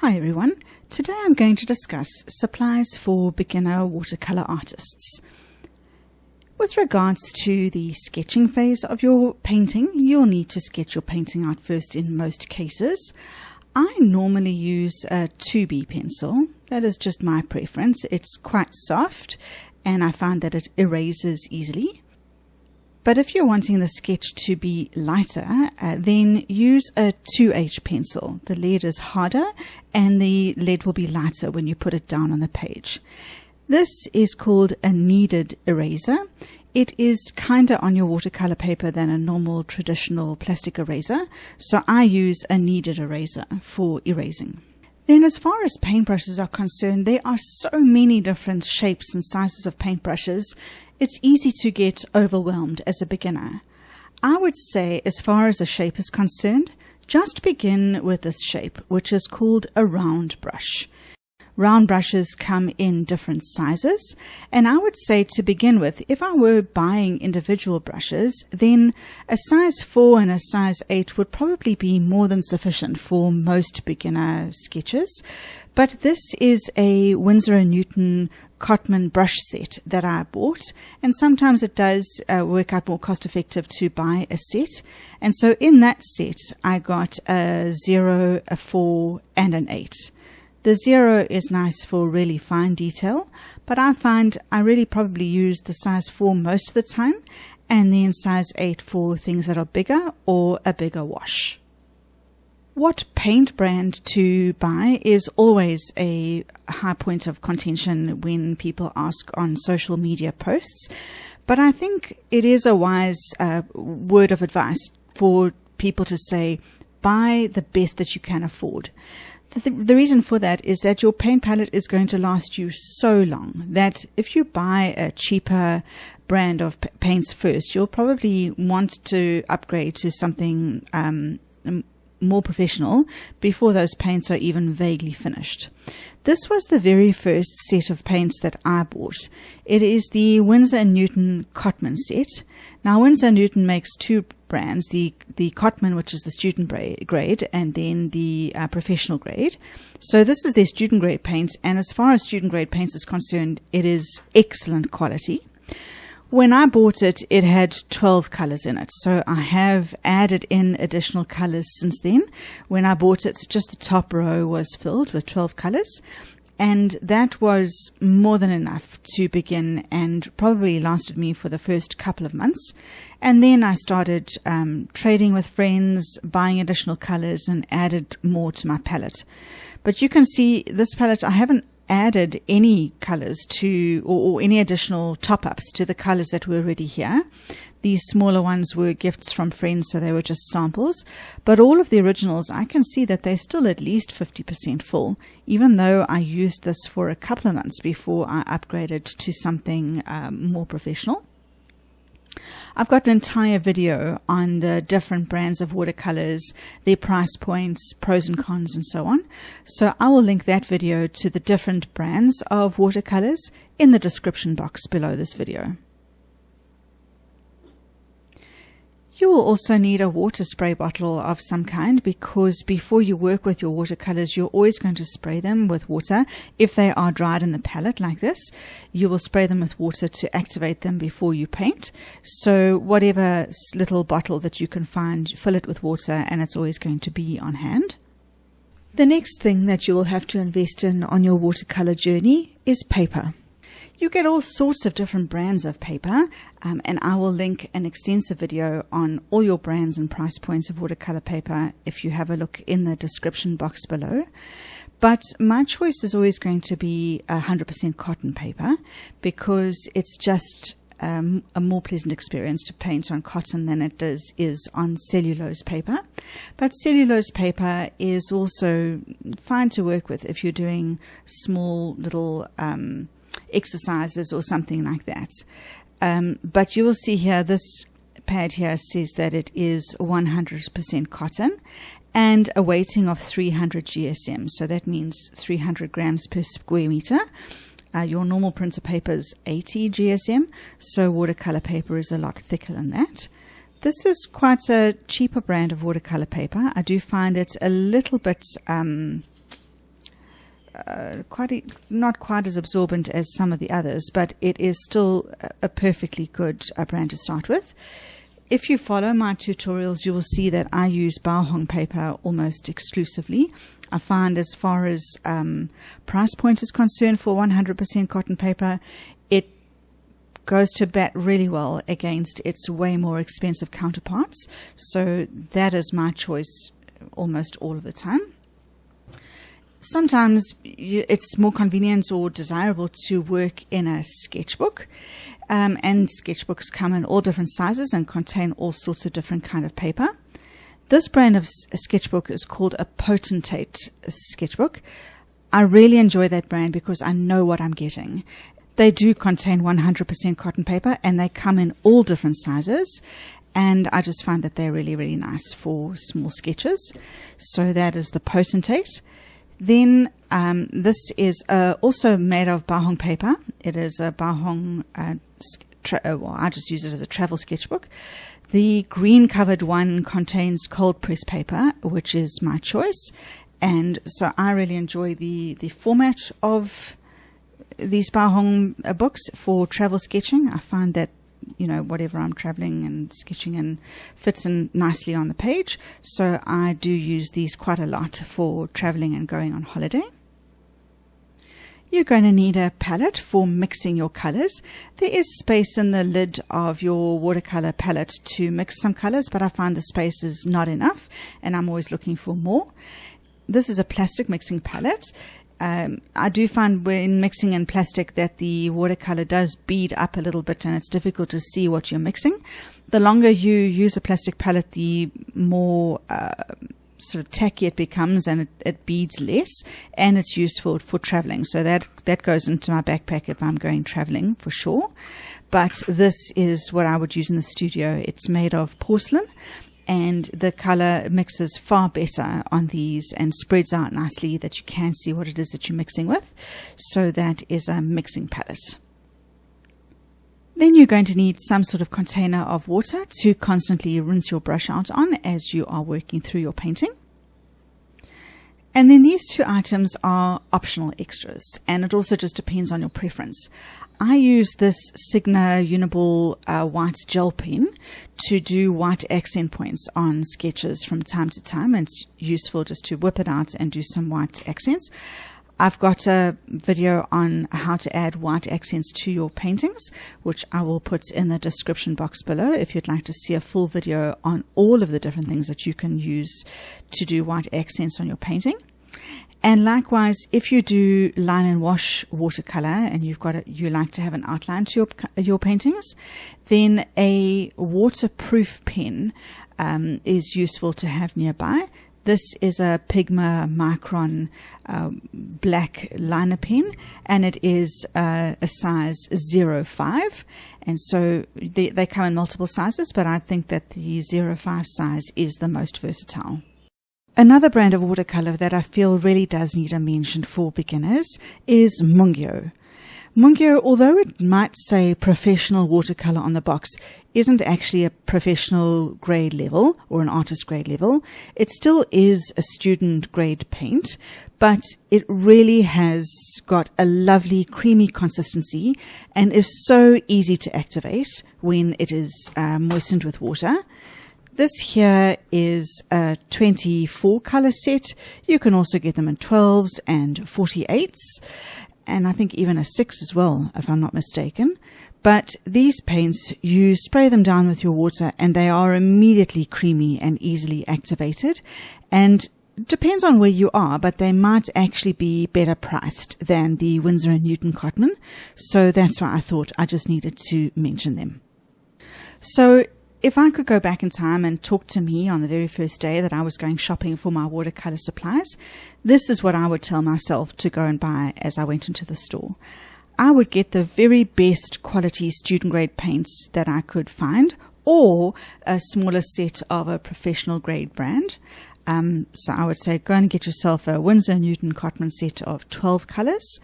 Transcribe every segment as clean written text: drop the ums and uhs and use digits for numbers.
Hi everyone, today I'm going to discuss supplies for beginner watercolor artists. With regards to the sketching phase of your painting, you'll need to sketch your painting out first in most cases. I normally use a 2B pencil. That is just my preference. It's quite soft and I find that it erases easily. But if you're wanting the sketch to be lighter, then use a 2H pencil. The lead is harder and the lead will be lighter when you put it down on the page. This is called a kneaded eraser. It is kinder on your watercolor paper than a normal traditional plastic eraser, so I use a kneaded eraser for erasing. Then as far as paintbrushes are concerned, there are so many different shapes and sizes of paintbrushes. It's easy to get overwhelmed as a beginner. I would say, as far as a shape is concerned, just begin with this shape, which is called a round brush. Round brushes come in different sizes, and I would say to begin with, if I were buying individual brushes, then a size 4 and a size 8 would probably be more than sufficient for most beginner sketches. But this is a Winsor & Newton Cotman brush set that I bought, and sometimes it does work out more cost effective to buy a set. And so in that set I got a 0, a 4 and an 8. The 0 is nice for really fine detail, but I find I really probably use the size 4 most of the time, and then size 8 for things that are bigger or a bigger wash. What paint brand to buy is always a high point of contention when people ask on social media posts, but I think it is a wise word of advice for people to say, buy the best that you can afford. The reason for that is that your paint palette is going to last you so long that if you buy a cheaper brand of paints first, you'll probably want to upgrade to something more professional before those paints are even vaguely finished. This was the very first set of paints that I bought. It is the Winsor & Newton Cotman set. Now Winsor & Newton makes two brands, the Cotman, which is the student grade, and then the professional grade. So this is their student grade paint, and as far as student grade paints is concerned, it is excellent quality. When I bought it, it had 12 colors in it, so I have added in additional colors since then. When I bought it, just the top row was filled with 12 colors, and that was more than enough to begin and probably lasted me for the first couple of months. And then I started trading with friends, buying additional colors, and added more to my palette. But you can see this palette, I haven't added any colors to or any additional top-ups to the colors that were already here. These smaller ones were gifts from friends, so they were just samples, but all of the originals, I can see that they're still at least 50% full, even though I used this for a couple of months before I upgraded to something more professional. I've got an entire video on the different brands of watercolors, their price points, pros and cons, and so on. So I will link that video to the different brands of watercolors in the description box below this video. You will also need a water spray bottle of some kind, because before you work with your watercolors, you're always going to spray them with water. If they are dried in the palette like this, you will spray them with water to activate them before you paint. So whatever little bottle that you can find, fill it with water, and it's always going to be on hand. The next thing that you will have to invest in on your watercolor journey is paper. You get all sorts of different brands of paper, and I will link an extensive video on all your brands and price points of watercolor paper if you have a look in the description box below. But my choice is always going to be 100% cotton paper, because it's just a more pleasant experience to paint on cotton than it is on cellulose paper. But cellulose paper is also fine to work with if you're doing small little exercises or something like that. But you will see here, this pad here says that it is 100% cotton and a weighting of 300 GSM. So that means 300 grams per square meter. Your normal printer paper is 80 GSM, so watercolor paper is a lot thicker than that. This is quite a cheaper brand of watercolor paper. I do find it a little bit not quite as absorbent as some of the others, but it is still a perfectly good brand to start with. If you follow my tutorials, you will see that I use Baohong paper almost exclusively. I find as far as price point is concerned for 100% cotton paper, it goes to bat really well against its way more expensive counterparts. So that is my choice almost all of the time. Sometimes it's more convenient or desirable to work in a sketchbook. And sketchbooks come in all different sizes and contain all sorts of different kind of paper. This brand of sketchbook is called a Potentate sketchbook. I really enjoy that brand because I know what I'm getting. They do contain 100% cotton paper and they come in all different sizes. And I just find that they're really, really nice for small sketches. So that is the Potentate. Then this is also made of Baohong paper. It is a Baohong, I just use it as a travel sketchbook. The green covered one contains cold press paper, which is my choice. And so I really enjoy the format of these Baohong books for travel sketching. I find that, whatever I'm traveling and sketching in fits in nicely on the page. So I do use these quite a lot for traveling and going on holiday. You're going to need a palette for mixing your colors. There is space in the lid of your watercolor palette to mix some colors, but I find the space is not enough and I'm always looking for more. This is a plastic mixing palette. I do find when mixing in plastic that the watercolor does bead up a little bit and it's difficult to see what you're mixing. The longer you use a plastic palette, the more sort of tacky it becomes and it beads less, and it's useful for traveling. So that goes into my backpack if I'm going traveling for sure. But this is what I would use in the studio. It's made of porcelain, and the color mixes far better on these and spreads out nicely that you can see what it is that you're mixing with. So that is a mixing palette. Then you're going to need some sort of container of water to constantly rinse your brush out on as you are working through your painting. And then these two items are optional extras, and it also just depends on your preference. I use this Signo Uniball white gel pen to do white accent points on sketches from time to time. And it's useful just to whip it out and do some white accents. I've got a video on how to add white accents to your paintings, which I will put in the description box below if you'd like to see a full video on all of the different things that you can use to do white accents on your painting. And likewise, if you do line and wash watercolor and you like to have an outline to your paintings, then a waterproof pen is useful to have nearby. This is a Pigma Micron black liner pen, and it is a size 05. And so they come in multiple sizes, but I think that the 05 size is the most versatile. Another brand of watercolor that I feel really does need a mention for beginners is Mungyo. Mungyo, although it might say professional watercolor on the box, isn't actually a professional grade level or an artist grade level. It still is a student grade paint, but it really has got a lovely creamy consistency and is so easy to activate when it is moistened with water. This here is a 24 color set. You can also get them in 12s and 48s, and I think even a 6 as well, if I'm not mistaken. But these paints, you spray them down with your water and they are immediately creamy and easily activated. And it depends on where you are, but they might actually be better priced than the Winsor & Newton Cotman. So that's why I thought I just needed to mention them. So if I could go back in time and talk to me on the very first day that I was going shopping for my watercolor supplies, this is what I would tell myself to go and buy as I went into the store. I would get the very best quality student grade paints that I could find, or a smaller set of a professional grade brand. So I would say go and get yourself a Winsor & Newton Cotman set of 12 colors,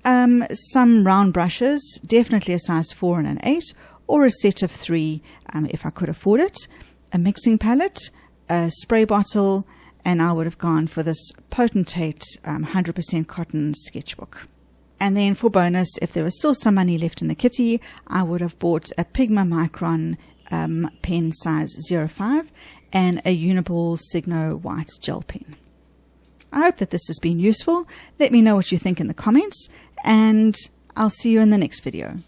some round brushes, definitely a size 4 and an 8, or a set of 3 if I could afford it, a mixing palette, a spray bottle, and I would have gone for this Potentate 100% cotton sketchbook. And then for bonus, if there was still some money left in the kitty, I would have bought a Pigma Micron pen size 05 and a Uniball Signo white gel pen. I hope that this has been useful. Let me know what you think in the comments, and I'll see you in the next video.